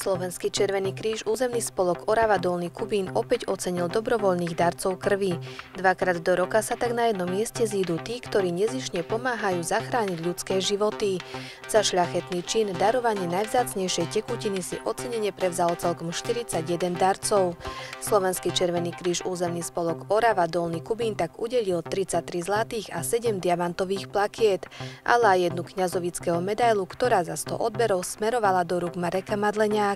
Slovenský Červený kríž územný spolok Orava Dolný Kubín opäť ocenil dobrovoľných darcov krvi. Dvakrát do roka sa tak na jednom mieste zídu tí, ktorí nezištne pomáhajú zachrániť ľudské životy. Za šľachetný čin darovanie najvzácnejšej tekutiny si ocenenie prevzalo celkom 41 darcov. Slovenský Červený kríž územný spolok Orava Dolný Kubín tak udelil 33 zlatých a 7 diamantových plakiet, ale aj jednu kňazovického medailu, ktorá za 100 odberov smerovala do rúk Mareka Madlenia.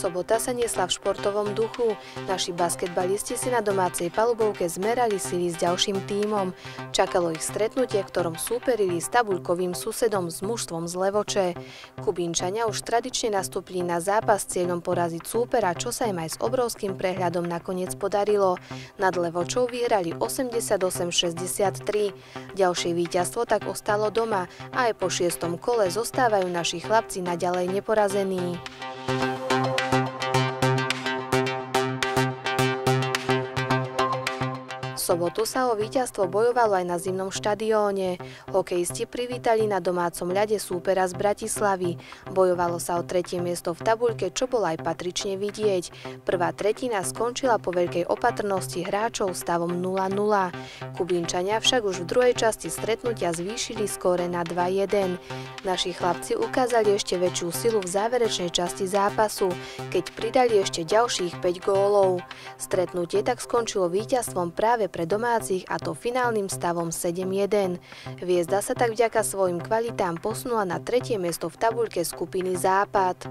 Sobota sa niesla v športovom duchu. Naši basketbalisti si na domácej palubovke zmerali sily s ďalším tímom. Čakalo ich stretnutie, ktorom súperili s tabuľkovým susedom s mužstvom z Levoče. Kubínčania už tradične nastúpili na zápas s cieľom poraziť súpera, čo sa im aj s obrovským prehľadom nakoniec podarilo. Nad Levočou vyhrali 88-63. Ďalšie víťazstvo tak ostalo doma a aj po 6. kole zostávajú naši chlapci naďalej neporazení. V sobotu sa o víťazstvo bojovalo aj na zimnom štadióne. Hokejisti privítali na domácom ľade súpera z Bratislavy. Bojovalo sa o 3. miesto v tabuľke, čo bolo aj patrične vidieť. Prvá tretina skončila po veľkej opatrnosti hráčov stavom 0-0. Kubínčania však už v druhej časti stretnutia zvýšili skóre na 2-1. Naši chlapci ukázali ešte väčšiu silu v záverečnej časti zápasu, keď pridali ešte ďalších 5 gólov. Stretnutie tak skončilo víťazstvom práve pre domácich, a to finálnym stavom 7-1. Hviezda sa tak vďaka svojim kvalitám posunula na 3. miesto v tabuľke skupiny Západ.